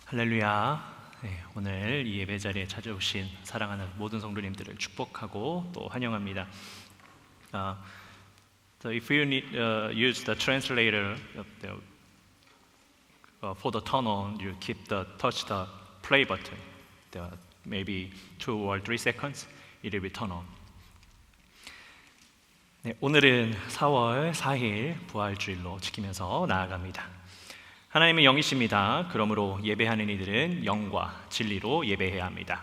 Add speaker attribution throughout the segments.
Speaker 1: 할렐루야. 오늘 이 예배 자리에 찾아오신 사랑하는 모든 성도님들을 축복하고 또 환영합니다. So if you need use the translator for the turn on, you touch the play button. Maybe 2 or 3 seconds, it will be turn on. 오늘은 4월 4일 부활주일로 지키면서 나아갑니다. 하나님은 영이십니다. 그러므로 예배하는 이들은 영과 진리로 예배해야 합니다.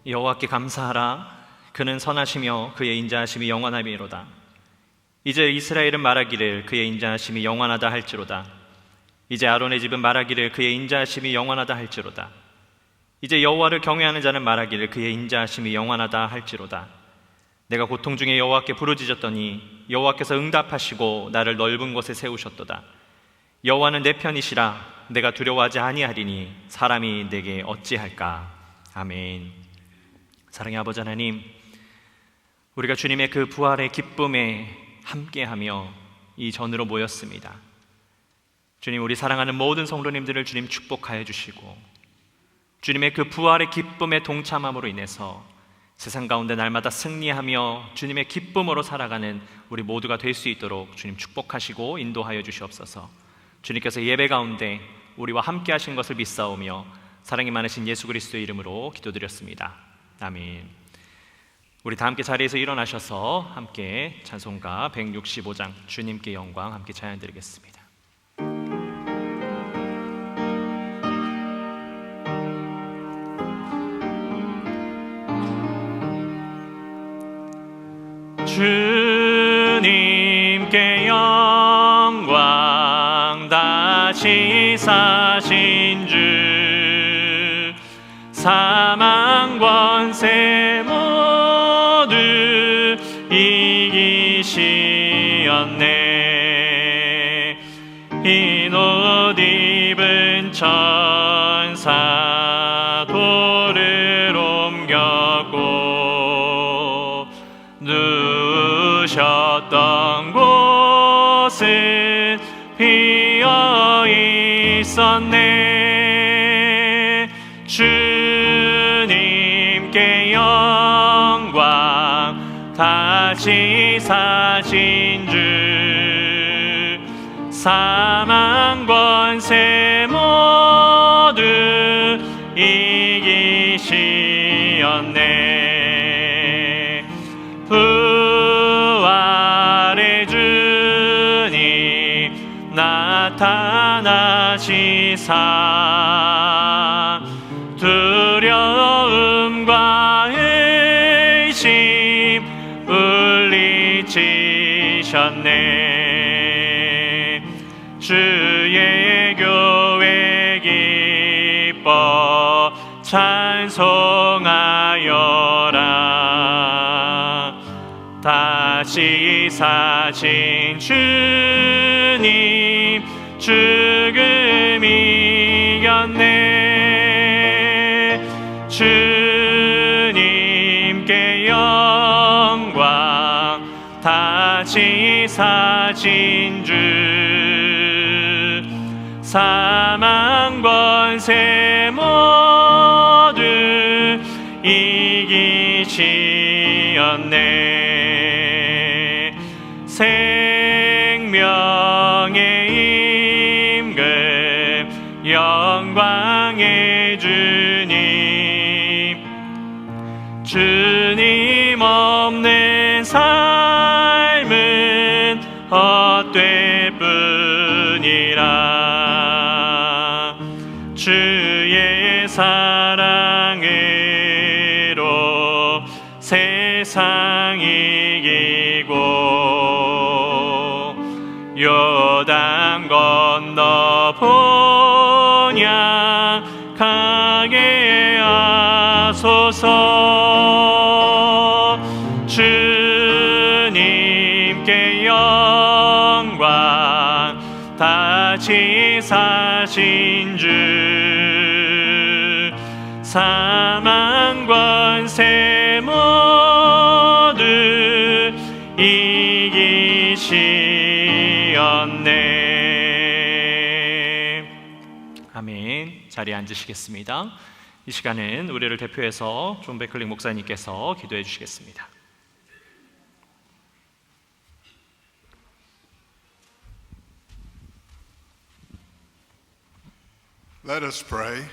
Speaker 1: 여호와께 감사하라. 그는 선하시며 그의 인자하심이 영원하미로다. 이제 이스라엘은 말하기를 그의 인자하심이 영원하다 할지로다. 이제 아론의 집은 말하기를 그의 인자하심이 영원하다 할지로다. 이제 여호와를 경외하는 자는 말하기를 그의 인자하심이 영원하다 할지로다. 내가 고통 중에 여호와께 부르짖었더니 여호와께서 응답하시고 나를 넓은 곳에 세우셨도다. 여호와는 내 편이시라. 내가 두려워하지 아니하리니 사람이 내게 어찌할까. 아멘. 사랑의 아버지 하나님, 우리가 주님의 그 부활의 기쁨에 함께하며 이 전으로 모였습니다. 주님, 우리 사랑하는 모든 성도님들을 주님 축복하여 주시고 주님의 그 부활의 기쁨에 동참함으로 인해서 세상 가운데 날마다 승리하며 주님의 기쁨으로 살아가는 우리 모두가 될 수 있도록 주님 축복하시고 인도하여 주시옵소서. 주님께서 예배 가운데 우리와 함께 하신 것을 믿사오며 사랑이 많으신 예수 그리스도의 이름으로 기도드렸습니다. 아멘. 우리 다 함께 자리에서 일어나셔서 함께 찬송가 165장 주님께 영광 함께 찬양드리겠습니다. 주님께 영광 다시 사신 주 사망 권세 모두 이기시었네. 흰 옷 입은 천사 돌을 옮겼고 누우셨던 곳은 비어 있었네. 주님께 영광 다시 사신 주 사망 권세 모두 이기시었네. 부활의 주님 나타나시사 두려움과 의심 물리치셨네. 주의 교회 기뻐 찬송하여라. 다시 사신 주님 죽음 이겼네. 주님께 영광 다시 사신 주 사망 권세 모두 이기시었네. 생명의 임금 영광의 주님 주님 없는 삶은 헛될 뿐이라. 주의 사랑으로 세상 세상 이기고 요단 건너 번약하게 하소서. 주님께 영광 다시 사신 주 사망 권세 모두 이기시었네. 아멘. 자리에 앉으시겠습니다. 이 시간은 우리를 대표해서 존 베클릭 목사님께서 기도해 주시겠습니다.
Speaker 2: Let us pray.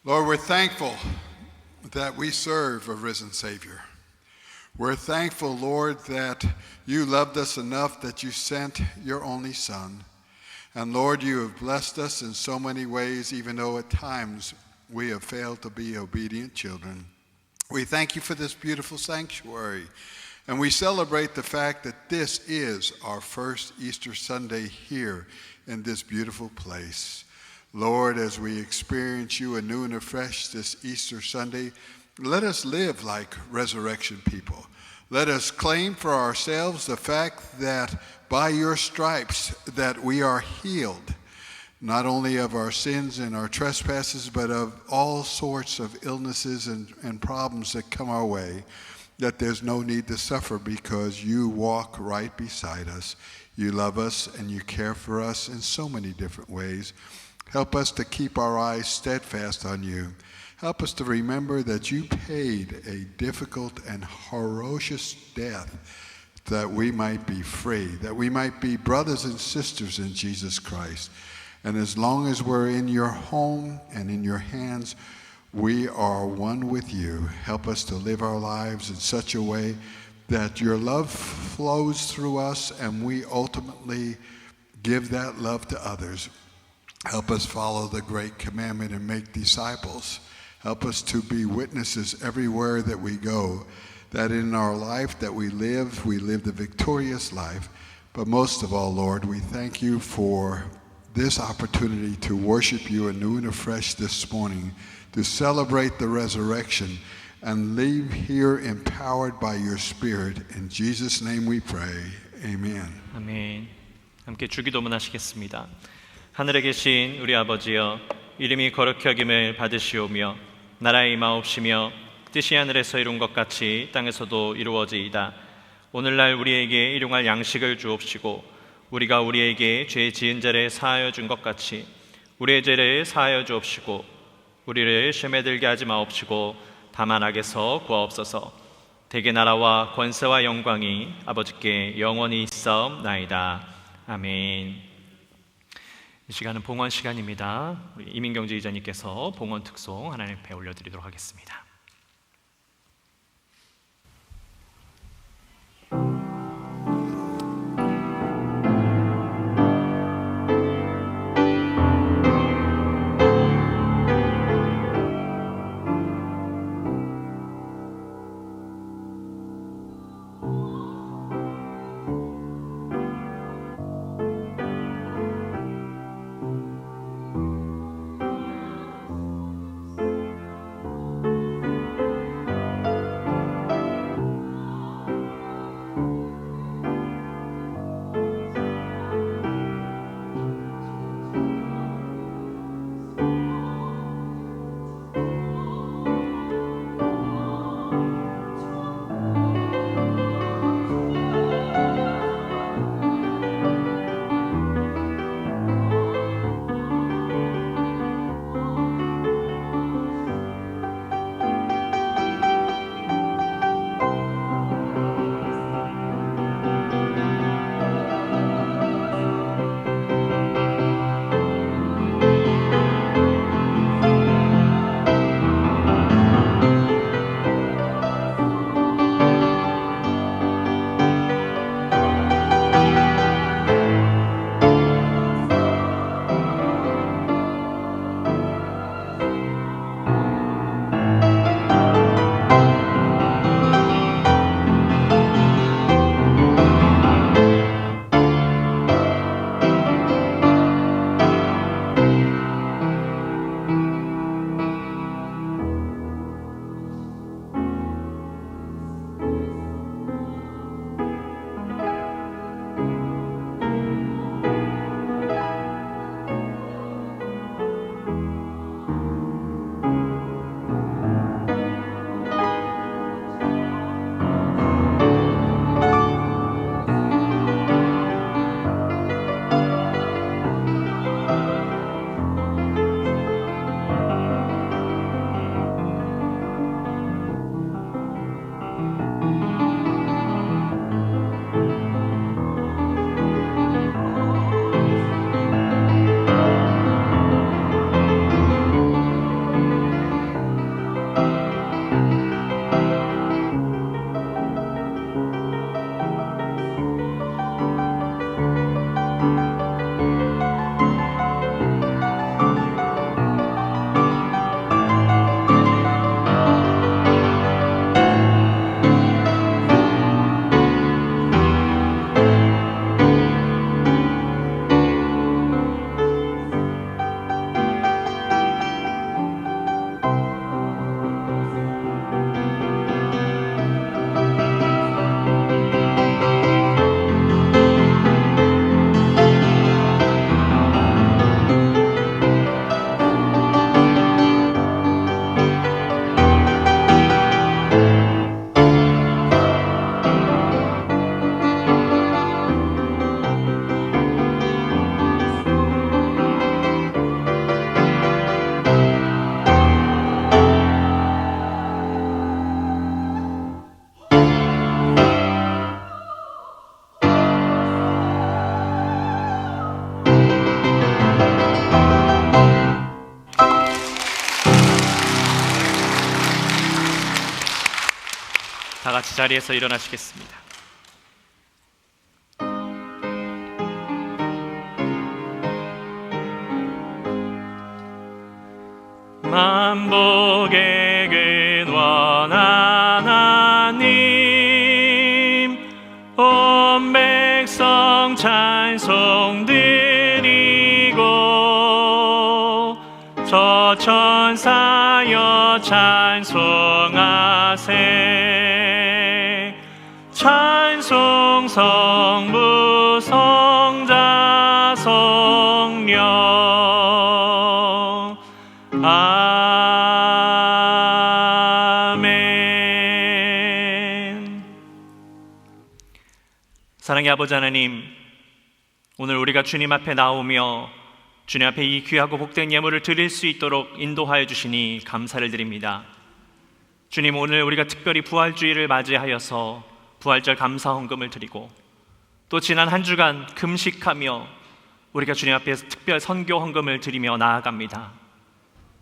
Speaker 2: Lord, we're thankful that we serve a risen Savior. We're thankful, Lord, that you loved us enough that you sent your only Son. And Lord, you have blessed us in so many ways, even though at times we have failed to be obedient children. We thank you for this beautiful sanctuary. And we celebrate the fact that this is our first Easter Sunday here in this beautiful place. Lord, as we experience you anew and afresh this Easter Sunday, let us live like resurrection people. Let us claim for ourselves the fact that by your stripes that we are healed, not only of our sins and our trespasses, but of all sorts of illnesses and problems that come our way, that there's no need to suffer because you walk right beside us. You love us and you care for us in so many different ways. Help us to keep our eyes steadfast on you. Help us to remember that you paid a difficult and ferocious death that we might be free, that we might be brothers and sisters in Jesus Christ. And as long as we're in your home and in your hands, we are one with you. Help us to live our lives in such a way that your love flows through us and we ultimately give that love to others. Help us follow the great commandment and make disciples. Help us to be witnesses everywhere that we go, that in our life that we live the victorious life. But most of all, Lord, we thank you for this opportunity to worship you anew and afresh this morning, to celebrate the resurrection and leave here empowered by your Spirit. In Jesus' name we pray. Amen.
Speaker 1: 아멘. 함께 주기도문 하시겠습니다. 하늘에 계신 우리 아버지여, 이름이 거룩히 여김을 받으시오며 나라의 임하옵시며 뜻이 하늘에서 이룬 것 같이 땅에서도 이루어지이다. 오늘날 우리에게 일용할 양식을 주옵시고 우리가 우리에게 죄 지은 자를 사하여 준 것 같이 우리의 죄를 사하여 주옵시고 우리를 시험에 들게 하지 마옵시고 다만 악에서 구하옵소서. 대개 나라와 권세와 영광이 아버지께 영원히 있사옵나이다. 아멘. 이 시간은 봉헌 시간입니다. 우리 이민경주 이자님께서 봉헌 특송 하나님 앞에 올려드리도록 하겠습니다. 같이 자리에서 일어나시겠습니다. 만복의 근원한 하나님, 온 백성 찬송 드리고 저천사여 찬송하세. 찬송 성부 성자 성령. 아멘. 사랑의 아버지 하나님, 오늘 우리가 주님 앞에 나오며 주님 앞에 이 귀하고 복된 예물을 드릴 수 있도록 인도하여 주시니 감사를 드립니다. 주님, 오늘 우리가 특별히 부활주의를 맞이하여서 부활절 감사 헌금을 드리고 또 지난 한 주간 금식하며 우리가 주님 앞에서 특별 선교 헌금을 드리며 나아갑니다.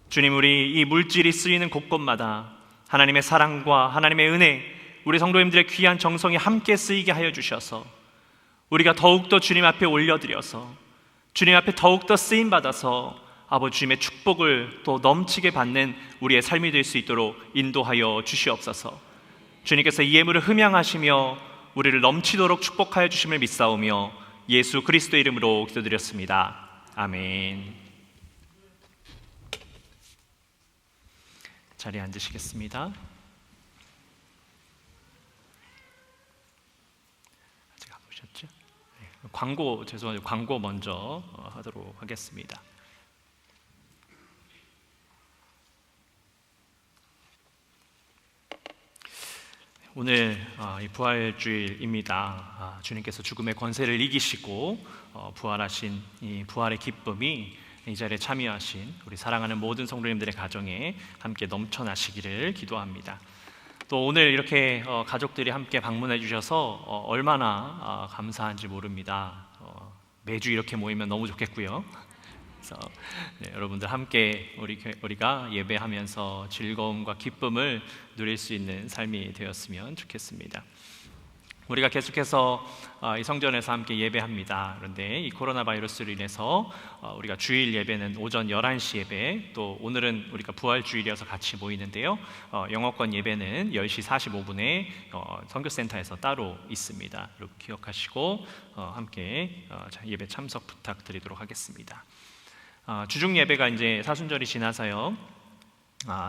Speaker 1: 주님, 우리 이 물질이 쓰이는 곳곳마다 하나님의 사랑과 하나님의 은혜, 우리 성도님들의 귀한 정성이 함께 쓰이게 하여 주셔서 우리가 더욱더 주님 앞에 올려드려서 주님 앞에 더욱더 쓰임받아서 아버지 주님의 축복을 또 넘치게 받는 우리의 삶이 될 수 있도록 인도하여 주시옵소서. 주님께서 이 예물을 흠양하시며 우리를 넘치도록 축복하여 주심을 믿사오며 예수 그리스도 이름으로 기도드렸습니다. 아멘. 자리에 앉으시겠습니다. 아직 안 오셨죠? 네. 죄송해요. 광고 먼저 하도록 하겠습니다. 오늘 이 부활주일입니다. 주님께서 죽음의 권세를 이기시고 부활하신 이 부활의 기쁨이 이 자리에 참여하신 우리 사랑하는 모든 성도님들의 가정에 함께 넘쳐나시기를 기도합니다. 또 오늘 이렇게 가족들이 함께 방문해 주셔서 얼마나 감사한지 모릅니다. 매주 이렇게 모이면 너무 좋겠고요. 그래서 여러분들 함께 우리가 예배하면서 즐거움과 기쁨을 누릴 수 있는 삶이 되었으면 좋겠습니다. 우리가 계속해서 이 성전에서 함께 예배합니다. 그런데 이 코로나 바이러스로 인해서 우리가 주일 예배는 오전 11시 예배, 또 오늘은 우리가 부활주일이어서 같이 모이는데요, 영어권 예배는 10시 45분에 선교센터에서 따로 있습니다. 여러분 기억하시고 함께 예배 참석 부탁드리도록 하겠습니다. 주중 예배가 이제 사순절이 지나서요,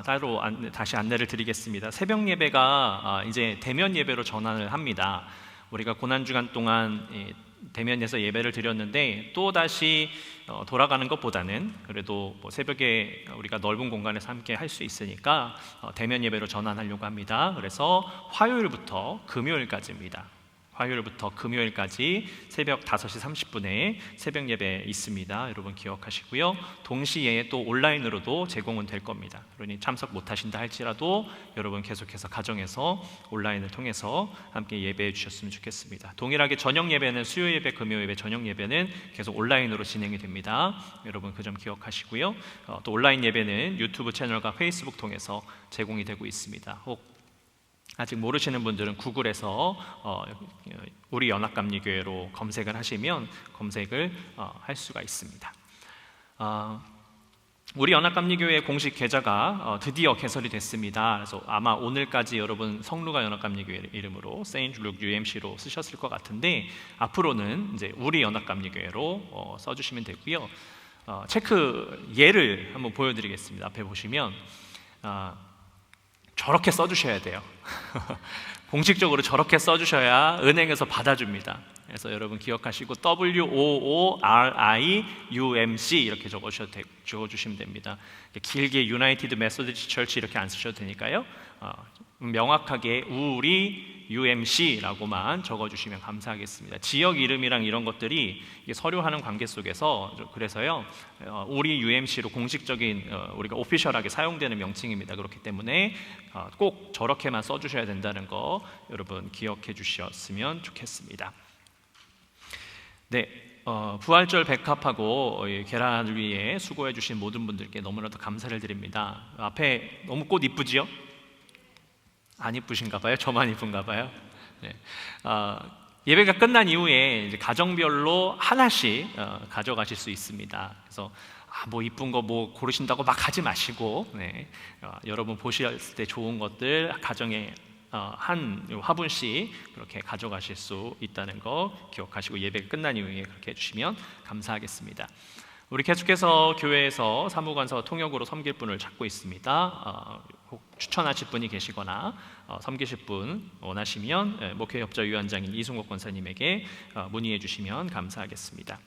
Speaker 1: 따로 다시 안내를 드리겠습니다. 새벽 예배가 이제 대면 예배로 전환을 합니다. 우리가 고난주간 동안 대면에서 예배를 드렸는데 또 다시 돌아가는 것보다는 그래도 새벽에 우리가 넓은 공간에서 함께 할 수 있으니까 대면 예배로 전환하려고 합니다. 그래서 화요일부터 금요일까지입니다. 화요일부터 금요일까지 새벽 5시 30분에 새벽 예배 있습니다. 여러분 기억하시고요. 동시에 또 온라인으로도 제공은 될 겁니다. 그러니 참석 못하신다 할지라도 여러분 계속해서 가정에서 온라인을 통해서 함께 예배해 주셨으면 좋겠습니다. 동일하게 저녁 예배는 수요 예배, 금요 예배, 저녁 예배는 계속 온라인으로 진행이 됩니다. 여러분 그 점 기억하시고요. 또 온라인 예배는 유튜브 채널과 페이스북 통해서 제공이 되고 있습니다. 혹 아직 모르시는 분들은 구글에서 우리 연합감리교회로 검색을 하시면 검색을 할 수가 있습니다. 우리 연합감리교회 공식 계좌가 드디어 개설이 됐습니다. 그래서 아마 오늘까지 여러분 성루가 연합감리교회 이름으로 세인트 룩 UMC로 쓰셨을 것 같은데 앞으로는 이제 우리 연합감리교회로 써주시면 되고요. 체크 예를 한번 보여드리겠습니다. 앞에 보시면 저렇게 써주셔야 돼요. 공식적으로 저렇게 써주셔야 은행에서 받아줍니다. 그래서 여러분 기억하시고 WOORIUMC 이렇게 적어주시면 됩니다. 길게 United Methodist Church 이렇게 안 쓰셔도 되니까요. 명확하게 우리 UMC라고만 적어주시면 감사하겠습니다. 지역 이름이랑 이런 것들이 서류하는 관계 속에서 그래서요, 우리 UMC로 공식적인 우리가 오피셜하게 사용되는 명칭입니다. 그렇기 때문에 꼭 저렇게만 써주셔야 된다는 거 여러분 기억해 주셨으면 좋겠습니다. 네, 부활절 백합하고 계란을 위해 수고해 주신 모든 분들께 너무나도 감사를 드립니다. 앞에 너무 꽃 이쁘지요? 안 이쁘신가 봐요? 저만 이쁜가 봐요? 네. 예배가 끝난 이후에 이제 가정별로 하나씩 가져가실 수 있습니다. 그래서 뭐 이쁜 거 뭐 고르신다고 막 하지 마시고, 네. 여러분 보실 때 좋은 것들 가정에 한 화분씩 그렇게 가져가실 수 있다는 거 기억하시고 예배가 끝난 이후에 그렇게 해주시면 감사하겠습니다. 우리 계속해서 교회에서 사무관서 통역으로 섬길 분을 찾고 있습니다. 혹 추천하실 분이 계시거나 섬기실 분 원하시면 목회협조위원장인 이승옥 권사님에게 문의해 주시면 감사하겠습니다.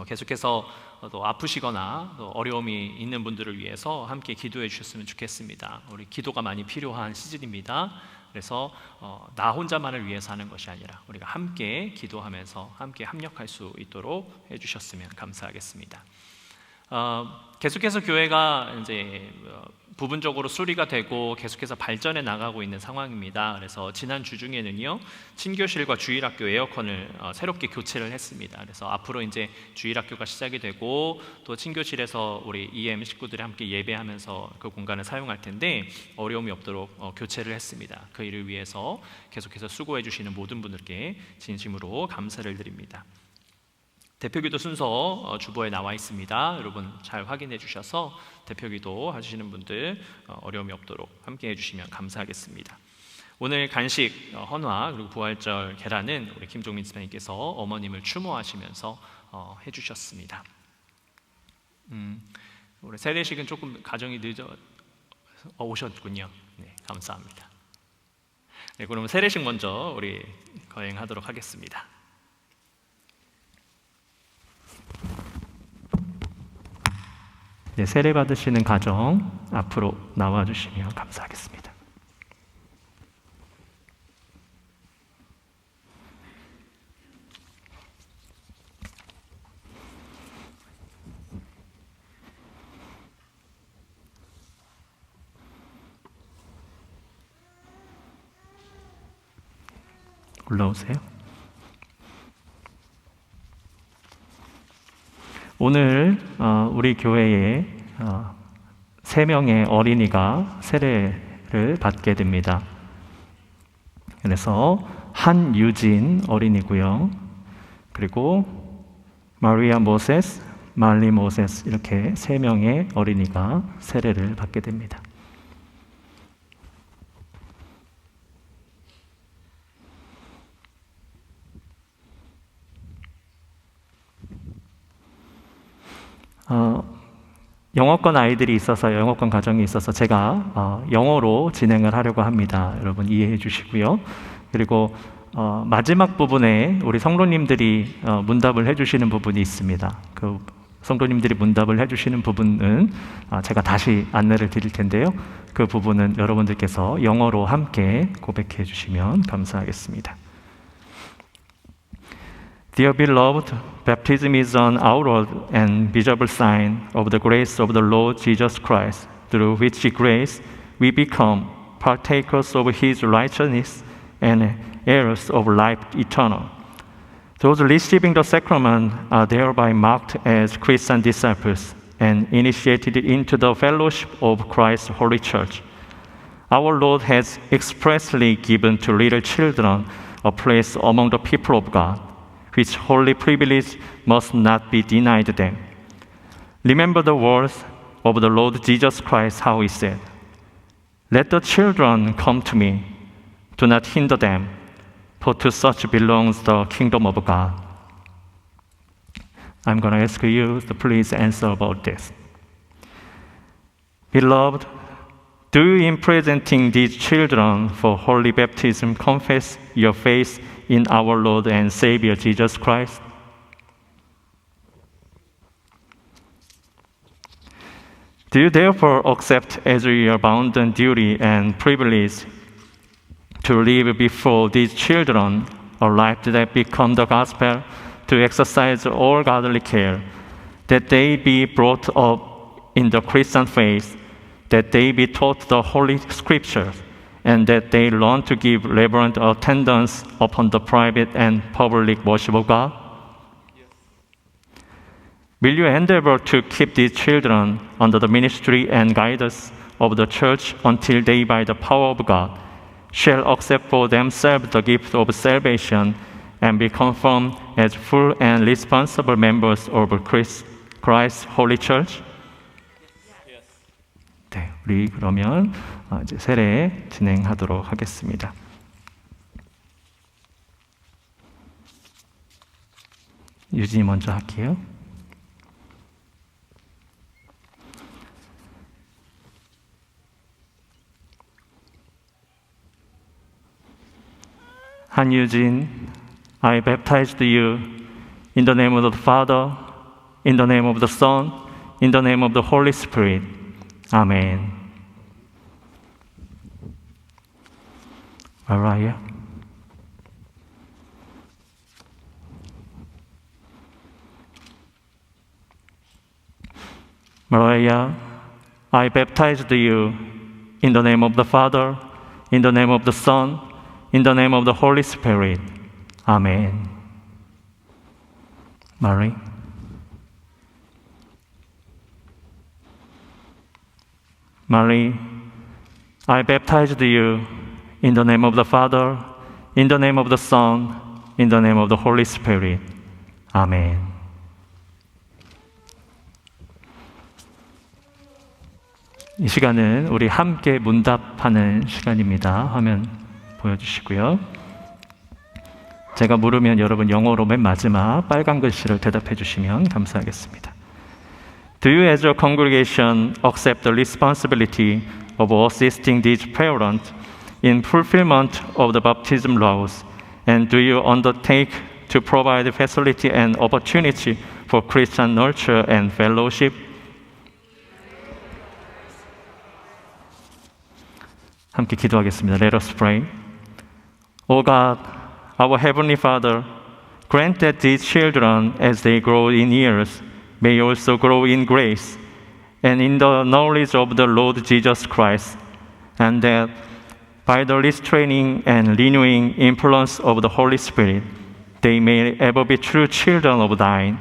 Speaker 1: 계속해서 또 아프시거나 또 어려움이 있는 분들을 위해서 함께 기도해 주셨으면 좋겠습니다. 우리 기도가 많이 필요한 시즌입니다. 그래서 나 혼자만을 위해서 하는 것이 아니라 우리가 함께 기도하면서 함께 합력할 수 있도록 해주셨으면 감사하겠습니다. 계속해서 교회가 이제 부분적으로 수리가 되고 계속해서 발전해 나가고 있는 상황입니다. 그래서 지난 주 중에는요 친교실과 주일학교 에어컨을 새롭게 교체를 했습니다. 그래서 앞으로 이제 주일학교가 시작이 되고 또 친교실에서 우리 EM 식구들이 함께 예배하면서 그 공간을 사용할 텐데 어려움이 없도록 교체를 했습니다. 그 일을 위해서 계속해서 수고해 주시는 모든 분들께 진심으로 감사를 드립니다. 대표기도 순서 주보에 나와 있습니다. 여러분 잘 확인해 주셔서 대표기도 하시는 분들 어려움이 없도록 함께 해주시면 감사하겠습니다. 오늘 간식 헌화 그리고 부활절 계란은 우리 김종민 집사님께서 어머님을 추모하시면서 해주셨습니다. 우리 세례식은 조금 가정이 늦어 오셨군요. 네, 감사합니다. 네, 그럼 세례식 먼저 우리 거행하도록 하겠습니다. 네, 세례 받으시는 가정 앞으로 나와주시면 감사하겠습니다. 올라오세요. 오늘 우리 교회에 3명의 어린이가 세례를 받게 됩니다. 그래서 한유진 어린이고요. 그리고 마리아 모세스, 말리 모세스 이렇게 3명의 어린이가 세례를 받게 됩니다. 영어권 아이들이 있어서 영어권 가정이 있어서 제가 영어로 진행을 하려고 합니다. 여러분 이해해 주시고요. 그리고 마지막 부분에 우리 성도님들이 문답을 해주시는 부분이 있습니다. 그 성도님들이 문답을 해주시는 부분은 제가 다시 안내를 드릴 텐데요. 그 부분은 여러분들께서 영어로 함께 고백해 주시면 감사하겠습니다. Dear beloved, baptism is an outward and visible sign of the grace of the Lord Jesus Christ, through which grace we become partakers of His righteousness and heirs of life eternal. Those receiving the sacrament are thereby marked as Christian disciples and initiated into the fellowship of Christ's holy church. Our Lord has expressly given to little children a place among the people of God, which holy privilege must not be denied them. Remember the words of the Lord Jesus Christ, how He said, "Let the children come to me, do not hinder them, for to such belongs the kingdom of God." I'm going to ask you to please answer about this. Beloved, do you in presenting these children for holy baptism confess your faith in our Lord and Savior Jesus Christ? Do you therefore accept as your bounden duty and privilege to live before these children a life that become the gospel, to exercise all godly care, that they be brought up in the Christian faith, that they be taught the Holy Scriptures, and that they learn to give reverent attendance upon the private and public worship of God? Will you endeavor to keep these children under the ministry and guidance of the church until they, by the power of God, shall accept for themselves the gift of salvation and be confirmed as full and responsible members of Christ's Holy Church. 네, 우리 그러면 이제 세례 진행하도록 하겠습니다. 유진이 먼저 할게요. 한유진, I baptized you in the name of the Father, in the name of the Son, in the name of the Holy Spirit. Amen. Mariah. Mariah, I baptized you in the name of the Father, in the name of the Son, in the name of the Holy Spirit. Amen. Mary. Mary, I baptized you in the name of the Father, in the name of the Son, in the name of the Holy Spirit. Amen. 이 시간은 우리 함께 문답하는 시간입니다. 화면 보여주시고요. 제가 물으면 여러분 영어로 맨 마지막 빨간 글씨를 대답해 주시면 감사하겠습니다. Do you as a congregation accept the responsibility of assisting these parents in fulfillment of the baptism laws? And do you undertake to provide facility and opportunity for Christian nurture and fellowship? 함께 기도하겠습니다. Let us pray. O God, our Heavenly Father, grant that these children, as they grow in years, may also grow in grace and in the knowledge of the Lord Jesus Christ, and that by the restraining and renewing influence of the Holy Spirit, they may ever be true children of Thine,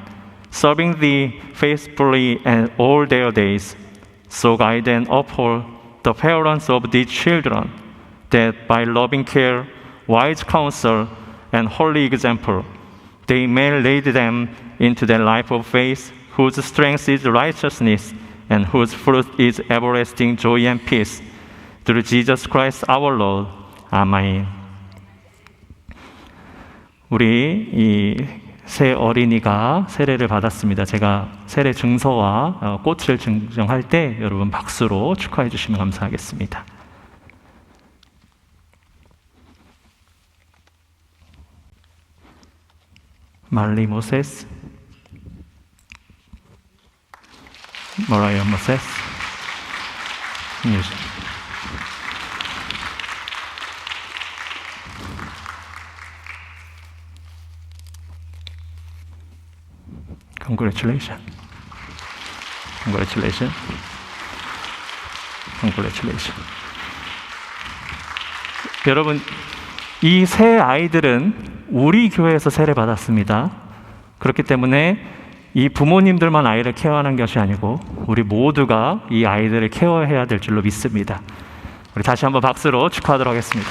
Speaker 1: serving Thee faithfully and all their days. So guide and uphold the parents of these children, that by loving care, wise counsel, and holy example, they may lead them into the life of faith, whose strength is righteousness, and whose fruit is everlasting joy and peace. Through Jesus Christ our Lord. 아멘. 우리 이 새 어린이가 세례를 받았습니다. 제가 세례 증서와 꽃을 증정할 때 여러분 박수로 축하해 주시면 감사하겠습니다. 말리 모세스, 머라이어 모세스, 뉴스. Congratulations. Congratulations. Congratulations. 여러분, 이 세 아이들은 우리 교회에서 세례 받았습니다. 그렇기 때문에 이 부모님들만 아이를 케어하는 것이 아니고 우리 모두가 이 아이들을 케어해야 될 줄로 믿습니다. 우리 다시 한번 박수로 축하하도록 하겠습니다.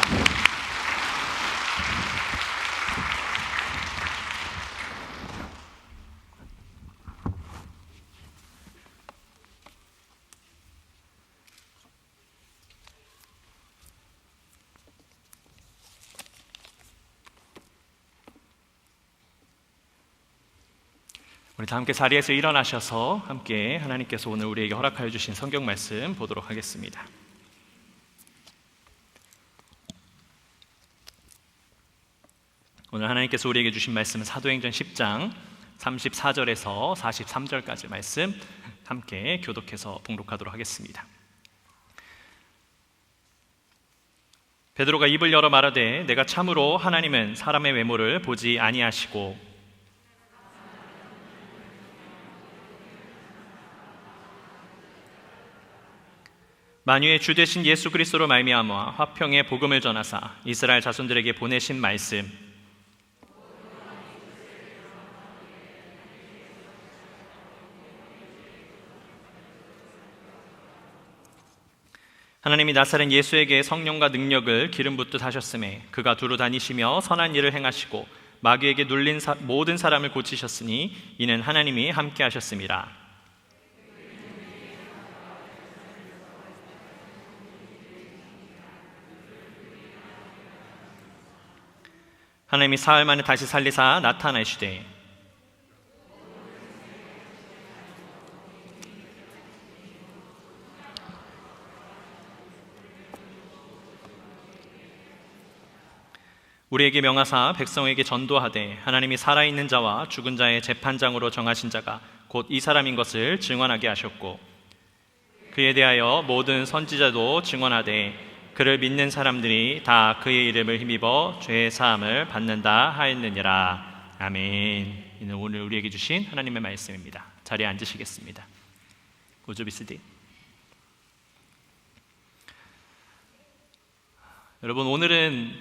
Speaker 1: 우리 다 함께 자리에서 일어나셔서 함께 하나님께서 오늘 우리에게 허락하여 주신 성경 말씀 보도록 하겠습니다. 오늘 하나님께서 우리에게 주신 말씀은 사도행전 10장 34절에서 43절까지 말씀 함께 교독해서 봉독하도록 하겠습니다. 베드로가 입을 열어 말하되 내가 참으로 하나님은 사람의 외모를 보지 아니하시고 만유의 주 되신 예수 그리스도로 말미암아 화평의 복음을 전하사 이스라엘 자손들에게 보내신 말씀 하나님이 나사렛 예수에게 성령과 능력을 기름 붓듯 하셨음에 그가 두루 다니시며 선한 일을 행하시고 마귀에게 눌린 모든 사람을 고치셨으니 이는 하나님이 함께 하셨음이라. 하나님이 사흘 만에 다시 살리사 나타나시되 우리에게 명하사 백성에게 전도하되 하나님이 살아있는 자와 죽은 자의 재판장으로 정하신 자가 곧 이 사람인 것을 증언하게 하셨고 그에 대하여 모든 선지자도 증언하되 그를 믿는 사람들이 다 그의 이름을 힘입어 죄의 사함을 받는다 하였느니라. 아멘. 이는 오늘 우리에게 주신 하나님의 말씀입니다. 자리에 앉으시겠습니다. 우주비스디. 여러분, 오늘은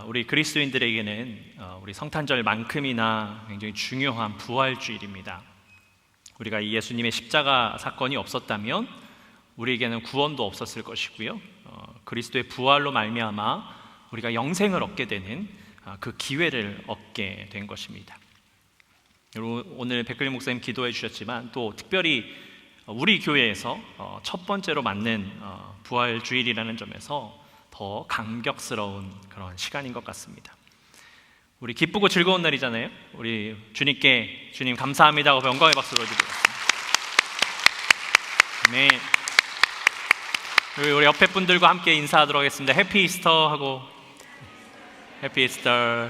Speaker 1: 우리 그리스도인들에게는 우리 성탄절만큼이나 굉장히 중요한 부활주일입니다. 우리가 이 예수님의 십자가 사건이 없었다면 우리에게는 구원도 없었을 것이고요, 그리스도의 부활로 말미암아 우리가 영생을 얻게 되는 그 기회를 얻게 된 것입니다. 여러분, 오늘 백글리 목사님 기도해 주셨지만 또 특별히 우리 교회에서 첫 번째로 맞는 부활주일이라는 점에서 더 감격스러운 그런 시간인 것 같습니다. 우리 기쁘고 즐거운 날이잖아요. 우리 주님께 주님 감사합니다 하고 영광의 박수로 드리겠습니다. 네. 우리 옆에 분들과 함께 인사하도록 하겠습니다. 해피 이스터 하고 해피 이스터.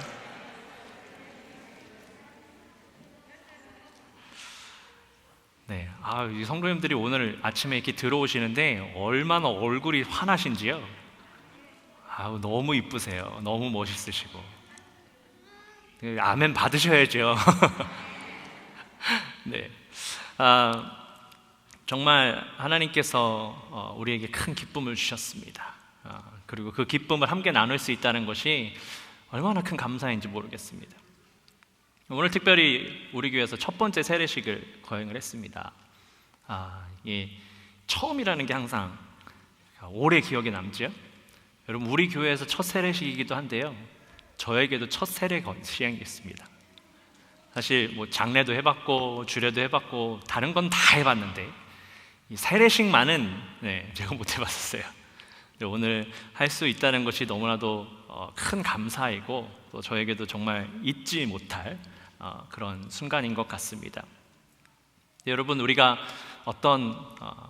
Speaker 1: 네, 이 성도님들이 오늘 아침에 이렇게 들어오시는데 얼마나 얼굴이 환하신지요. 너무 이쁘세요. 너무 멋있으시고. 아멘 받으셔야죠. 네, 정말 하나님께서 우리에게 큰 기쁨을 주셨습니다. 그리고 그 기쁨을 함께 나눌 수 있다는 것이 얼마나 큰 감사인지 모르겠습니다. 오늘 특별히 우리 교회에서 첫 번째 세례식을 거행을 했습니다. 처음이라는 게 항상 오래 기억에 남죠. 여러분, 우리 교회에서 첫 세례식이기도 한데요, 저에게도 첫 세례 시행이었습니다. 사실 뭐 장례도 해봤고 주례도 해봤고 다른 건 다 해봤는데 이 세례식만은 제가 못 해봤었어요. 오늘 할 수 있다는 것이 너무나도 큰 감사이고 또 저에게도 정말 잊지 못할 그런 순간인 것 같습니다. 여러분, 우리가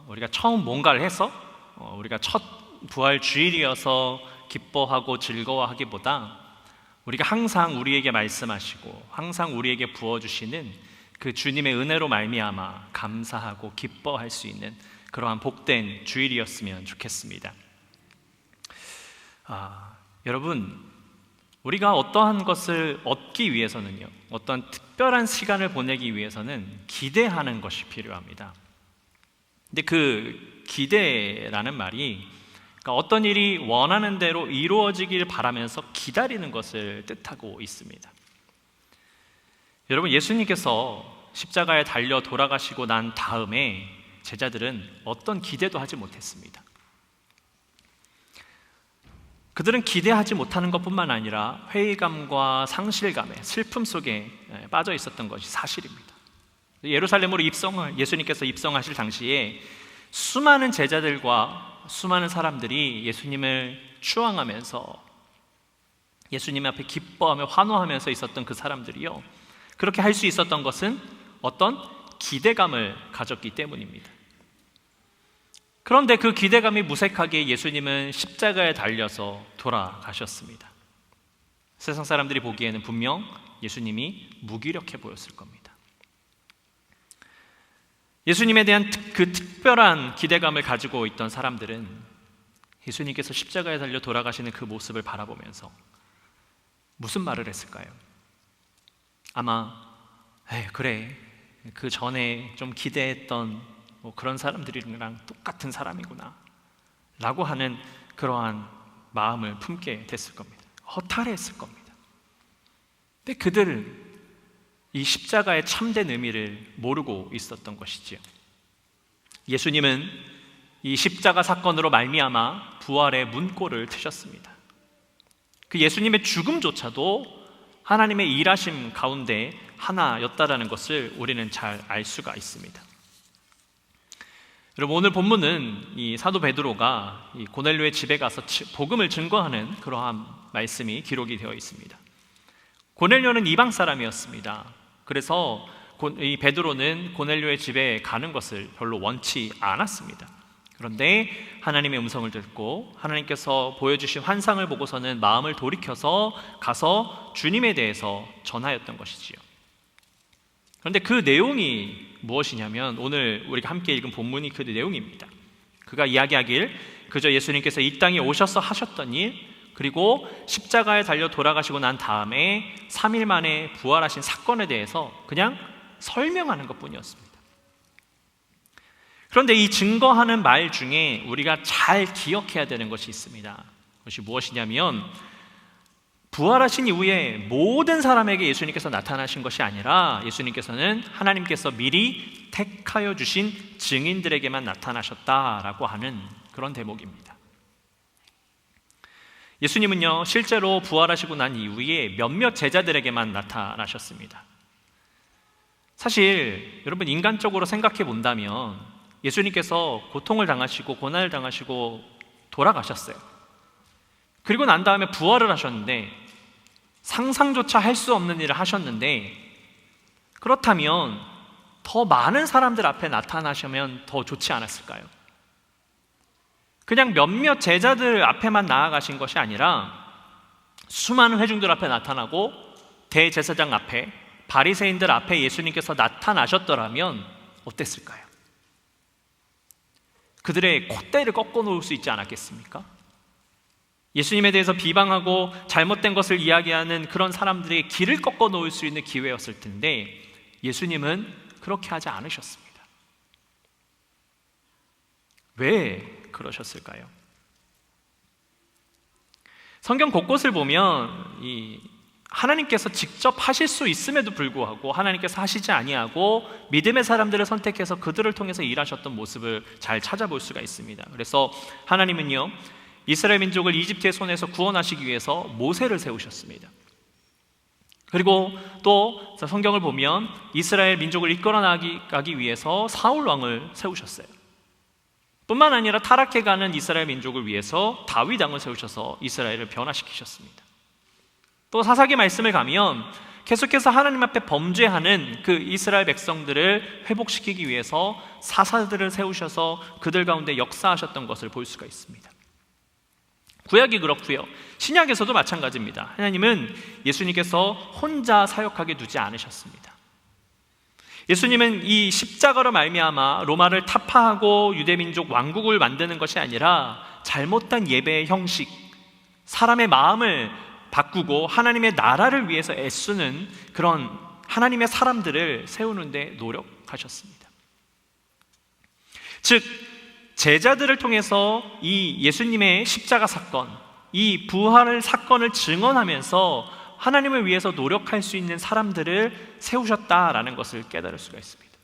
Speaker 1: 우리가 처음 뭔가를 해서 우리가 첫 부활 주일이어서 기뻐하고 즐거워하기보다 우리가 항상 우리에게 말씀하시고 항상 우리에게 부어주시는 그 주님의 은혜로 말미암아 감사하고 기뻐할 수 있는 그러한 복된 주일이었으면 좋겠습니다. 여러분, 우리가 어떠한 것을 얻기 위해서는요, 어떤 특별한 시간을 보내기 위해서는 기대하는 것이 필요합니다. 근데 그 기대라는 말이 어떤 일이 원하는 대로 이루어지길 바라면서 기다리는 것을 뜻하고 있습니다. 여러분, 예수님께서 십자가에 달려 돌아가시고 난 다음에 제자들은 어떤 기대도 하지 못했습니다. 그들은 기대하지 못하는 것뿐만 아니라 회의감과 상실감에 슬픔 속에 빠져 있었던 것이 사실입니다. 예루살렘으로 예수님께서 입성하실 당시에 수많은 제자들과 수많은 사람들이 예수님을 추앙하면서 예수님 앞에 기뻐하며 환호하면서 있었던 그 사람들이요, 그렇게 할 수 있었던 것은 어떤 기대감을 가졌기 때문입니다. 그런데 그 기대감이 무색하게 예수님은 십자가에 달려서 돌아가셨습니다. 세상 사람들이 보기에는 분명 예수님이 무기력해 보였을 겁니다. 예수님에 대한 그 특별한 기대감을 가지고 있던 사람들은 예수님께서 십자가에 달려 돌아가시는 그 모습을 바라보면서 무슨 말을 했을까요? 아마 그래, 그 전에 좀 기대했던 그런 사람들이랑 똑같은 사람이구나 라고 하는 그러한 마음을 품게 됐을 겁니다. 허탈했을 겁니다. 근데 그들은 이 십자가의 참된 의미를 모르고 있었던 것이지요. 예수님은 이 십자가 사건으로 말미암아 부활의 문고를 트셨습니다. 그 예수님의 죽음조차도 하나님의 일하심 가운데 하나였다라는 것을 우리는 잘 알 수가 있습니다. 여러분, 오늘 본문은 이 사도 베드로가 이 고넬료의 집에 가서 복음을 증거하는 그러한 말씀이 기록이 되어 있습니다. 고넬료는 이방 사람이었습니다. 그래서 이 베드로는 고넬료의 집에 가는 것을 별로 원치 않았습니다. 그런데 하나님의 음성을 듣고 하나님께서 보여주신 환상을 보고서는 마음을 돌이켜서 가서 주님에 대해서 전하였던 것이지요. 그런데 그 내용이 무엇이냐면 오늘 우리가 함께 읽은 본문이 그 내용입니다. 그가 이야기하길 그저 예수님께서 이 땅에 오셔서 하셨던 일, 그리고 십자가에 달려 돌아가시고 난 다음에 3일 만에 부활하신 사건에 대해서 그냥 설명하는 것뿐이었습니다. 그런데 이 증거하는 말 중에 우리가 잘 기억해야 되는 것이 있습니다. 그것이 무엇이냐면 부활하신 이후에 모든 사람에게 예수님께서 나타나신 것이 아니라 예수님께서는 하나님께서 미리 택하여 주신 증인들에게만 나타나셨다라고 하는 그런 대목입니다. 예수님은요, 실제로 부활하시고 난 이후에 몇몇 제자들에게만 나타나셨습니다. 사실 여러분, 인간적으로 생각해 본다면 예수님께서 고통을 당하시고 고난을 당하시고 돌아가셨어요. 그리고 난 다음에 부활을 하셨는데 상상조차 할 수 없는 일을 하셨는데, 그렇다면 더 많은 사람들 앞에 나타나시면 더 좋지 않았을까요? 그냥 몇몇 제자들 앞에만 나아가신 것이 아니라 수많은 회중들 앞에 나타나고 대제사장 앞에, 바리새인들 앞에 예수님께서 나타나셨더라면 어땠을까요? 그들의 콧대를 꺾어 놓을 수 있지 않았겠습니까? 예수님에 대해서 비방하고 잘못된 것을 이야기하는 그런 사람들의 길을 꺾어 놓을 수 있는 기회였을 텐데 예수님은 그렇게 하지 않으셨습니다. 왜 그러셨을까요? 성경 곳곳을 보면 하나님께서 직접 하실 수 있음에도 불구하고 하나님께서 하시지 아니하고 믿음의 사람들을 선택해서 그들을 통해서 일하셨던 모습을 잘 찾아볼 수가 있습니다. 그래서 하나님은요, 이스라엘 민족을 이집트의 손에서 구원하시기 위해서 모세를 세우셨습니다. 그리고 또 성경을 보면 이스라엘 민족을 이끌어 나가기 위해서 사울 왕을 세우셨어요. 뿐만 아니라 타락해가는 이스라엘 민족을 위해서 다윗 왕을 세우셔서 이스라엘을 변화시키셨습니다. 또 사사기 말씀을 가면 계속해서 하나님 앞에 범죄하는 그 이스라엘 백성들을 회복시키기 위해서 사사들을 세우셔서 그들 가운데 역사하셨던 것을 볼 수가 있습니다. 구약이 그렇고요, 신약에서도 마찬가지입니다. 하나님은 예수님께서 혼자 사역하게 두지 않으셨습니다. 예수님은 이 십자가로 말미암아 로마를 타파하고 유대민족 왕국을 만드는 것이 아니라 잘못된 예배의 형식, 사람의 마음을 바꾸고 하나님의 나라를 위해서 애쓰는 그런 하나님의 사람들을 세우는 데 노력하셨습니다. 즉 제자들을 통해서 이 예수님의 십자가 사건, 이 부활의 사건을 증언하면서 하나님을 위해서 노력할 수 있는 사람들을 세우셨다라는 것을 깨달을 수가 있습니다.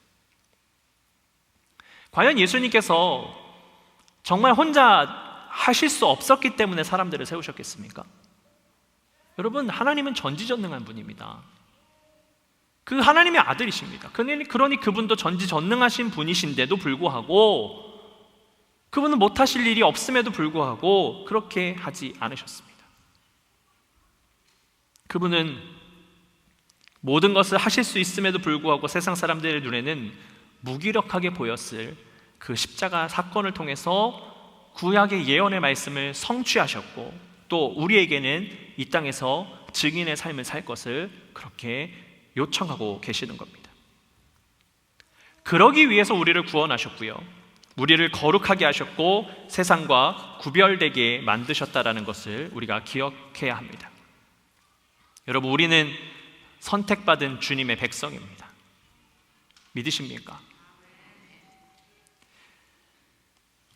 Speaker 1: 과연 예수님께서 정말 혼자 하실 수 없었기 때문에 사람들을 세우셨겠습니까? 여러분, 하나님은 전지전능한 분입니다. 그 하나님의 아들이십니다. 그러니 그분도 전지전능하신 분이신데도 불구하고 그분은 못하실 일이 없음에도 불구하고 그렇게 하지 않으셨습니다. 그분은 모든 것을 하실 수 있음에도 불구하고 세상 사람들의 눈에는 무기력하게 보였을 그 십자가 사건을 통해서 구약의 예언의 말씀을 성취하셨고, 또 우리에게는 이 땅에서 증인의 삶을 살 것을 그렇게 요청하고 계시는 겁니다. 그러기 위해서 우리를 구원하셨고요, 우리를 거룩하게 하셨고 세상과 구별되게 만드셨다라는 것을 우리가 기억해야 합니다. 여러분, 우리는 선택받은 주님의 백성입니다. 믿으십니까?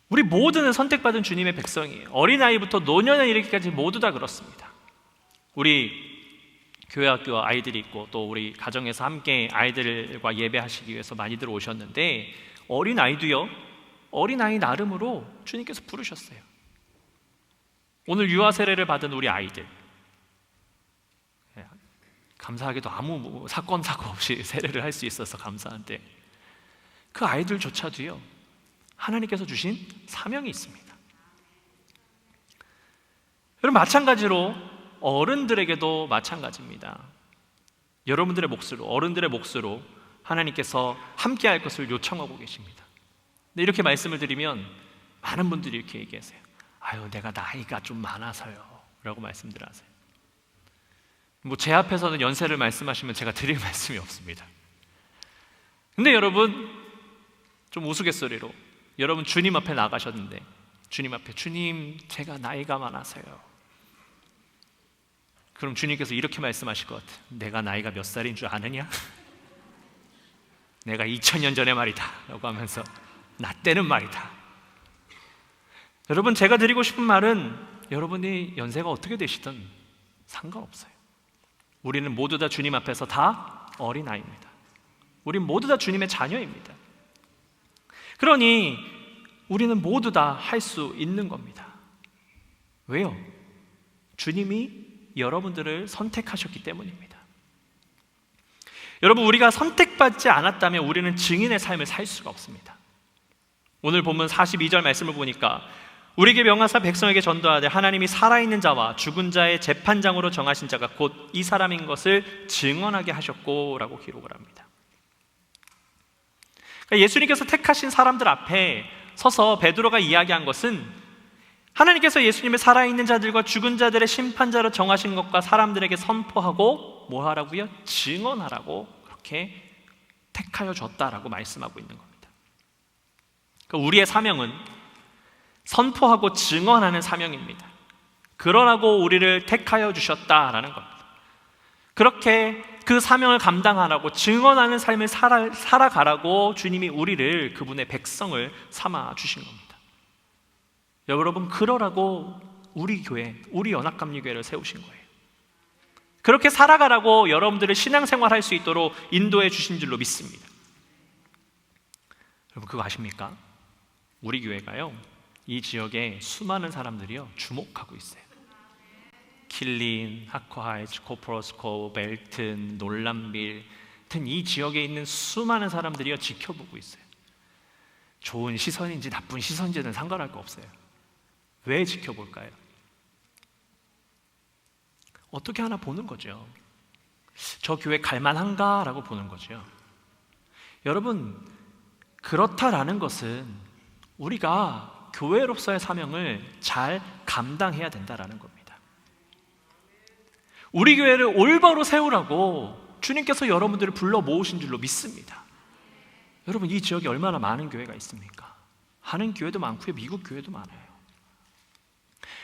Speaker 1: 우리 모두는 선택받은 주님의 백성이에요. 어린아이부터 노년에 이르기까지 모두 다 그렇습니다. 우리 교회학교 아이들이 있고 또 우리 가정에서 함께 아이들과 예배하시기 위해서 많이들 오셨는데 어린아이도요, 어린아이 나름으로 주님께서 부르셨어요. 오늘 유아 세례를 받은 우리 아이들, 감사하게도 아무 사건 사고 없이 세례를 할 수 있어서 감사한데, 그 아이들조차도요 하나님께서 주신 사명이 있습니다. 여러분, 마찬가지로 어른들에게도 마찬가지입니다. 여러분들의 몫으로, 어른들의 몫으로 하나님께서 함께 할 것을 요청하고 계십니다. 근데 이렇게 말씀을 드리면 많은 분들이 이렇게 얘기하세요. 아유, 내가 나이가 좀 많아서요 라고 말씀들 하세요. 제 앞에서는 연세를 말씀하시면 제가 드릴 말씀이 없습니다. 근데 여러분, 좀 우스갯소리로 여러분 주님 앞에 나가셨는데, 주님 앞에, 주님 제가 나이가 많아서요. 그럼 주님께서 이렇게 말씀하실 것 같아요. 내가 나이가 몇 살인 줄 아느냐? 내가 2000년 전의 말이다 라고 하면서 나 때는 말이다. 여러분, 제가 드리고 싶은 말은 여러분이 연세가 어떻게 되시든 상관없어요. 우리는 모두 다 주님 앞에서 다 어린아이입니다. 우린 모두 다 주님의 자녀입니다. 그러니 우리는 모두 다 할 수 있는 겁니다. 왜요? 주님이 여러분들을 선택하셨기 때문입니다. 여러분, 우리가 선택받지 않았다면 우리는 증인의 삶을 살 수가 없습니다. 오늘 본문 42절 말씀을 보니까 우리에게 명하사 백성에게 전도하되 하나님이 살아있는 자와 죽은 자의 재판장으로 정하신 자가 곧 이 사람인 것을 증언하게 하셨고 라고 기록을 합니다. 그러니까 예수님께서 택하신 사람들 앞에 서서 베드로가 이야기한 것은 하나님께서 예수님을 살아있는 자들과 죽은 자들의 심판자로 정하신 것과 사람들에게 선포하고 뭐 하라고요? 증언하라고 그렇게 택하여 줬다라고 말씀하고 있는 겁니다. 그러니까 우리의 사명은 선포하고 증언하는 사명입니다. 그러라고 우리를 택하여 주셨다라는 겁니다. 그렇게 그 사명을 감당하라고, 증언하는 삶을 살아가라고 주님이 우리를, 그분의 백성을 삼아 주신 겁니다. 여러분, 그러라고 우리 교회, 우리 연합감리교회를 세우신 거예요. 그렇게 살아가라고 여러분들을 신앙생활 할 수 있도록 인도해 주신 줄로 믿습니다. 여러분, 그거 아십니까? 우리 교회가요, 이 지역에 수많은 사람들이요 주목하고 있어요. 킬린, 하커하이츠, 코프로스코, 벨튼, 놀람빌 같은 이 지역에 있는 수많은 사람들이요 지켜보고 있어요. 좋은 시선인지 나쁜 시선인지는 상관할 거 없어요. 왜 지켜볼까요? 어떻게 하나 보는 거죠. 저 교회 갈만한가? 라고 보는 거죠. 여러분, 그렇다라는 것은 우리가 교회로서의 사명을 잘 감당해야 된다라는 겁니다. 우리 교회를 올바로 세우라고 주님께서 여러분들을 불러 모으신 줄로 믿습니다. 여러분, 이 지역에 얼마나 많은 교회가 있습니까? 하는 교회도 많고요, 미국 교회도 많아요.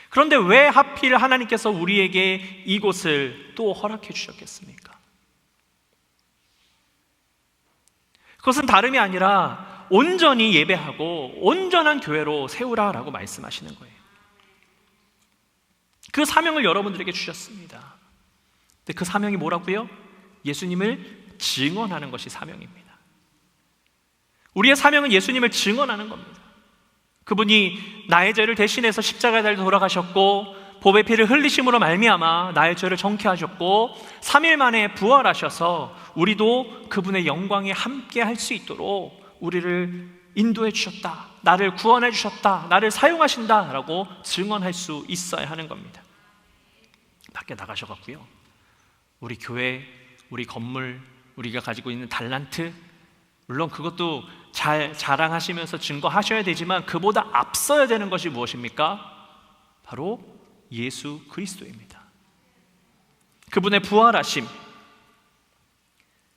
Speaker 1: 그런데 왜 하필 하나님께서 우리에게 이곳을 또 허락해 주셨겠습니까? 그것은 다름이 아니라 온전히 예배하고 온전한 교회로 세우라라고 말씀하시는 거예요. 그 사명을 여러분들에게 주셨습니다. 근데 그 사명이 뭐라고요? 예수님을 증언하는 것이 사명입니다. 우리의 사명은 예수님을 증언하는 겁니다. 그분이 나의 죄를 대신해서 십자가에 달려 돌아가셨고 보배 피를 흘리심으로 말미암아 나의 죄를 정케 하셨고 3일 만에 부활하셔서 우리도 그분의 영광에 함께 할 수 있도록 우리를 인도해 주셨다, 나를 구원해 주셨다, 나를 사용하신다라고 증언할 수 있어야 하는 겁니다. 밖에 나가셔갖고요, 우리 교회, 우리 건물, 우리가 가지고 있는 달란트, 물론 그것도 잘 자랑하시면서 증거하셔야 되지만 그보다 앞서야 되는 것이 무엇입니까? 바로 예수 그리스도입니다. 그분의 부활하심,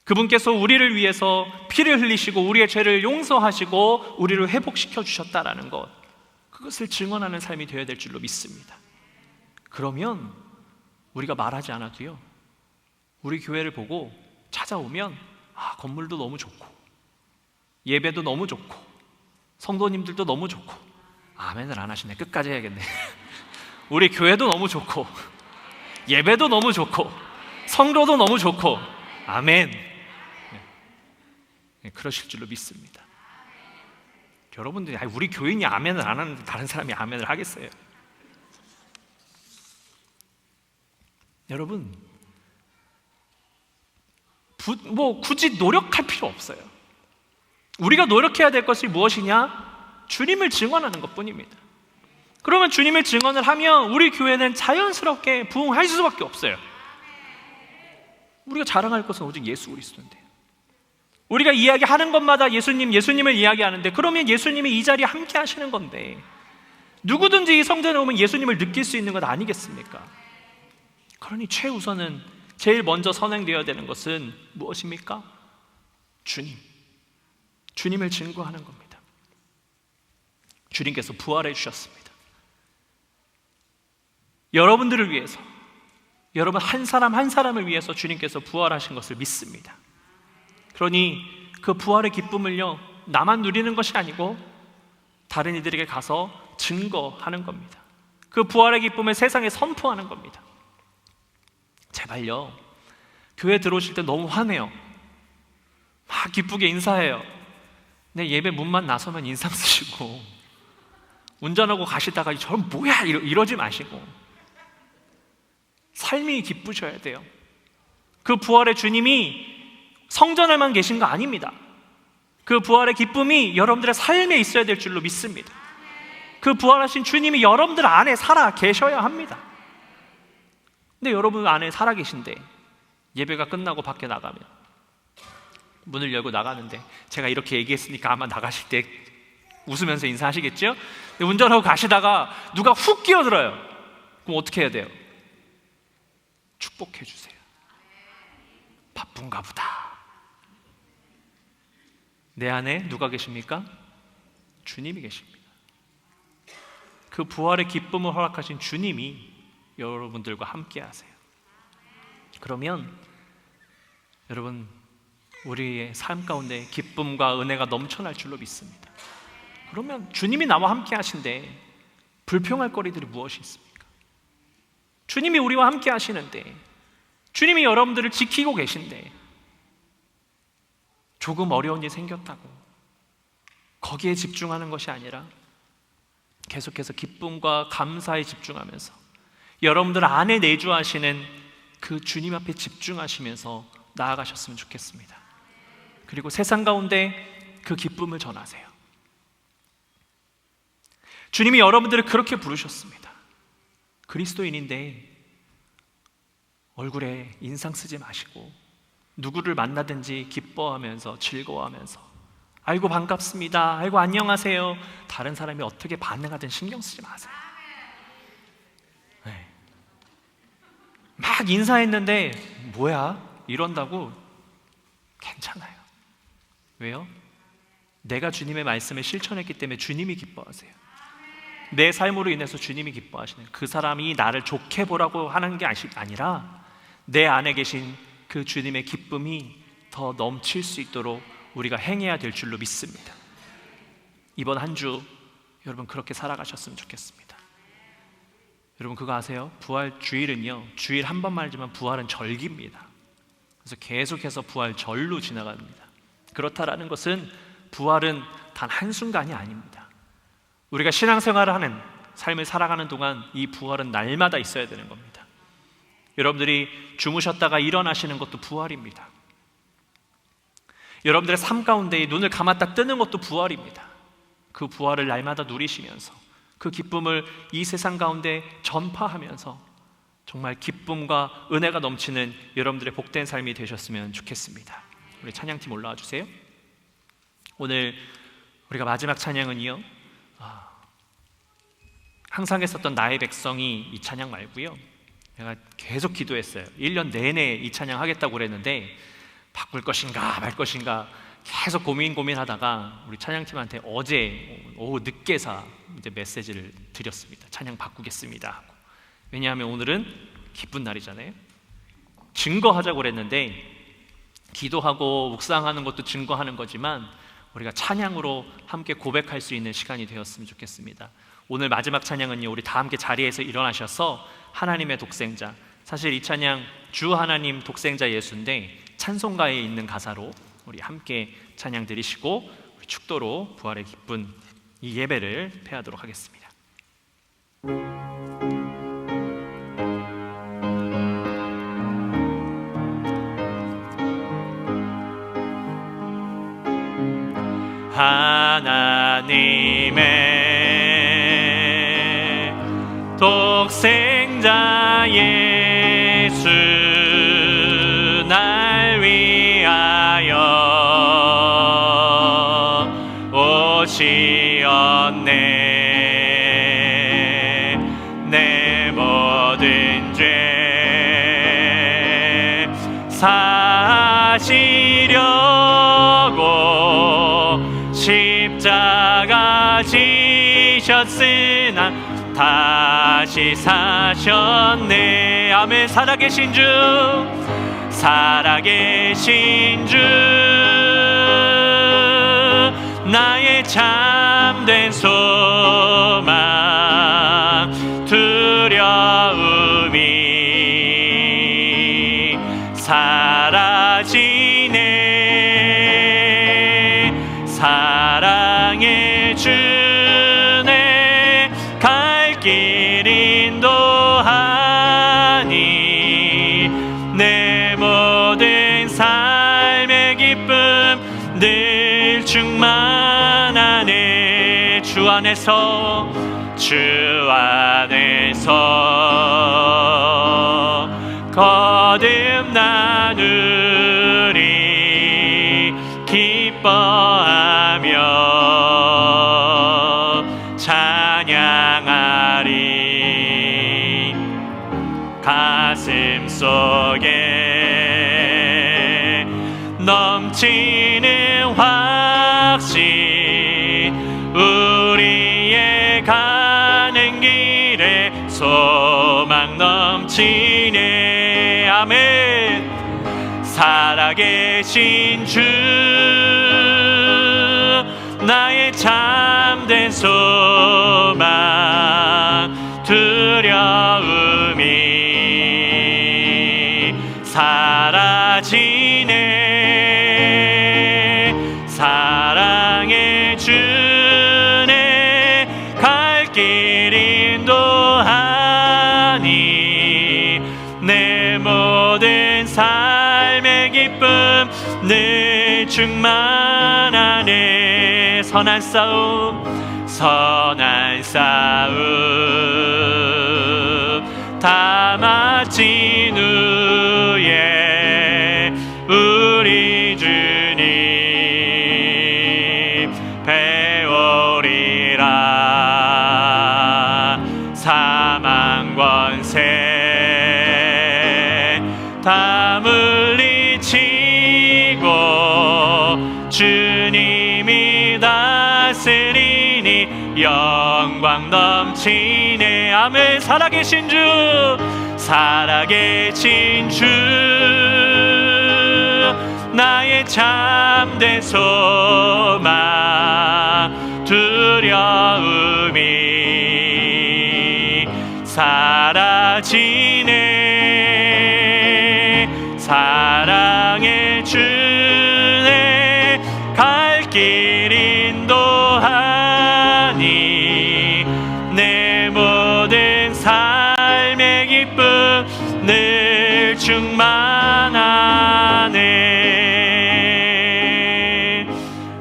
Speaker 1: 그분께서 우리를 위해서 피를 흘리시고 우리의 죄를 용서하시고 우리를 회복시켜 주셨다라는 것, 그것을 증언하는 삶이 되어야 될 줄로 믿습니다. 그러면 우리가 말하지 않아도요, 우리 교회를 보고 찾아오면 건물도 너무 좋고 예배도 너무 좋고 성도님들도 너무 좋고, 아멘을 안 하시네, 끝까지 해야겠네. 우리 교회도 너무 좋고 예배도 너무 좋고 성도도 너무 좋고, 아멘. 네, 그러실 줄로 믿습니다. 여러분들이 우리 교인이 아멘을 안 하는데 다른 사람이 아멘을 하겠어요? 여러분, 굳이 노력할 필요 없어요. 우리가 노력해야 될 것이 무엇이냐? 주님을 증언하는 것뿐입니다. 그러면 주님을 증언을 하면 우리 교회는 자연스럽게 부흥할 수밖에 없어요. 우리가 자랑할 것은 오직 예수 그리스도인데, 우리가 이야기하는 것마다 예수님을 이야기하는데, 그러면 예수님이 이 자리에 함께 하시는 건데, 누구든지 이 성전에 오면 예수님을 느낄 수 있는 것 아니겠습니까? 그러니 최우선은, 제일 먼저 선행되어야 되는 것은 무엇입니까? 주님을 증거하는 겁니다. 주님께서 부활해 주셨습니다. 여러분들을 위해서, 여러분 한 사람 한 사람을 위해서 주님께서 부활하신 것을 믿습니다. 그러니 그 부활의 기쁨을요, 나만 누리는 것이 아니고 다른 이들에게 가서 증거하는 겁니다. 그 부활의 기쁨을 세상에 선포하는 겁니다. 제발요, 교회 들어오실 때 너무 화내요. 막 기쁘게 인사해요. 내 예배 문만 나서면 인상 쓰시고, 운전하고 가시다가 저런 뭐야 이러지 마시고, 삶이 기쁘셔야 돼요. 그 부활의 주님이 성전에만 계신 거 아닙니다. 그 부활의 기쁨이 여러분들의 삶에 있어야 될 줄로 믿습니다. 그 부활하신 주님이 여러분들 안에 살아 계셔야 합니다. 근데 여러분 안에 살아 계신데 예배가 끝나고 밖에 나가면, 문을 열고 나가는데, 제가 이렇게 얘기했으니까 아마 나가실 때 웃으면서 인사하시겠죠? 운전하고 가시다가 누가 훅 끼어들어요. 그럼 어떻게 해야 돼요? 축복해 주세요. 바쁜가 보다. 내 안에 누가 계십니까? 주님이 계십니다. 그 부활의 기쁨을 허락하신 주님이 여러분들과 함께 하세요. 그러면 여러분, 우리의 삶 가운데 기쁨과 은혜가 넘쳐날 줄로 믿습니다. 그러면 주님이 나와 함께 하신데 불평할 거리들이 무엇이 있습니까? 주님이 우리와 함께 하시는데, 주님이 여러분들을 지키고 계신데, 조금 어려운 일이 생겼다고 거기에 집중하는 것이 아니라 계속해서 기쁨과 감사에 집중하면서 여러분들 안에 내주하시는 그 주님 앞에 집중하시면서 나아가셨으면 좋겠습니다. 그리고 세상 가운데 그 기쁨을 전하세요. 주님이 여러분들을 그렇게 부르셨습니다. 그리스도인인데 얼굴에 인상 쓰지 마시고, 누구를 만나든지 기뻐하면서 즐거워하면서, 아이고 반갑습니다, 아이고 안녕하세요, 다른 사람이 어떻게 반응하든 신경 쓰지 마세요. 네. 막 인사했는데 뭐야? 이런다고 괜찮아요. 왜요? 내가 주님의 말씀을 실천했기 때문에 주님이 기뻐하세요. 내 삶으로 인해서 주님이 기뻐하시는, 그 사람이 나를 좋게 보라고 하는 게 아니라 내 안에 계신 그 주님의 기쁨이 더 넘칠 수 있도록 우리가 행해야 될 줄로 믿습니다. 이번 한 주 여러분 그렇게 살아가셨으면 좋겠습니다. 여러분 그거 아세요? 부활 주일은요, 주일 한 번만 알지만 부활은 절기입니다. 그래서 계속해서 부활절로 지나갑니다. 그렇다라는 것은 부활은 단 한순간이 아닙니다. 우리가 신앙생활을 하는, 삶을 살아가는 동안 이 부활은 날마다 있어야 되는 겁니다. 여러분들이 주무셨다가 일어나시는 것도 부활입니다. 여러분들의 삶 가운데 눈을 감았다 뜨는 것도 부활입니다. 그 부활을 날마다 누리시면서 그 기쁨을 이 세상 가운데 전파하면서 정말 기쁨과 은혜가 넘치는 여러분들의 복된 삶이 되셨으면 좋겠습니다. 우리 찬양팀 올라와 주세요. 오늘 우리가 마지막 찬양은요, 항상 했었던 나의 백성이 이 찬양 말고요, 내가 계속 기도했어요. 1년 내내 이 찬양 하겠다고 그랬는데 바꿀 것인가 말 것인가 계속 고민하다가 우리 찬양팀한테 어제 오후 늦게서 이제 메시지를 드렸습니다. 찬양 바꾸겠습니다 하고. 왜냐하면 오늘은 기쁜 날이잖아요. 증거하자고 그랬는데, 기도하고 묵상하는 것도 증거하는 거지만 우리가 찬양으로 함께 고백할 수 있는 시간이 되었으면 좋겠습니다. 오늘 마지막 찬양은요, 우리 다 함께 자리에서 일어나셔서 하나님의 독생자, 사실 이 찬양 주 하나님 독생자 예수인데 찬송가에 있는 가사로 우리 함께 찬양 드리시고 축도로 부활의 기쁜 이 예배를 폐하도록 하겠습니다. 하나님의 독생자 예수 날 위하여 오시었네. 내 모든 죄 사시려고 십자가 지셨으나 다시 사셨네. 아멘. 살아계신 주, 살아계신 주, 나의 참된 소망 두려움이 사라지네. 사랑의 주네 갈 길 인도하니 내 모든 삶의 기쁨 늘 충만하네. 주 안에서 거듭나누리 기뻐하며 찬양하리. 가슴 속에 넘치는 확신, 우리의 가는 길에 소망 넘치네. 아멘. 살아계신 주, 나의 참된 소망 두려움이 사라지네. 사랑의 주네 갈 길 인도하니 내 모든 삶의 기쁨 늘 충만하네. 선한 싸움, 선한 싸움 다 마친 후에 우리 주님 배우리라. 사망 권세 다 물리치고 주님이 다스리니 영광 넘치네. 아멘. 살아계신 주, 살아계신 주, 나의 참된 소망 두려움이 사라지네. 사랑의 주네 갈 길 인도하니 내 모든 삶의 기쁨 늘 충만하네.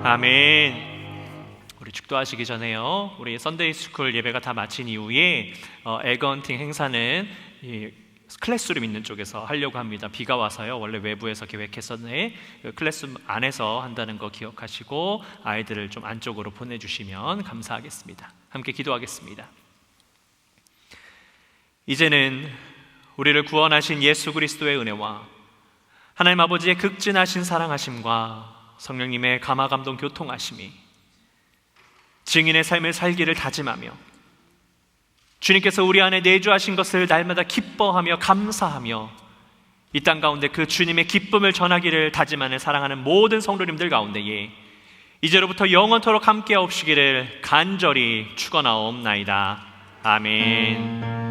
Speaker 1: 아멘. 우리 축도하시기 전에요, 우리 선데이 스쿨 예배가 다 마친 이후에 에그헌팅 행사는 이 클래스룸 있는 쪽에서 하려고 합니다. 비가 와서요. 원래 외부에서 계획했었는데 클래스룸 안에서 한다는 거 기억하시고 아이들을 좀 안쪽으로 보내주시면 감사하겠습니다. 함께 기도하겠습니다. 이제는 우리를 구원하신 예수 그리스도의 은혜와 하나님 아버지의 극진하신 사랑하심과 성령님의 감화감동 교통하심이 증인의 삶을 살기를 다짐하며 주님께서 우리 안에 내주하신 것을 날마다 기뻐하며 감사하며 이 땅 가운데 그 주님의 기쁨을 전하기를 다짐하는 사랑하는 모든 성도님들 가운데에 이제로부터 영원토록 함께하옵시기를 간절히 축원하옵나이다. 아멘.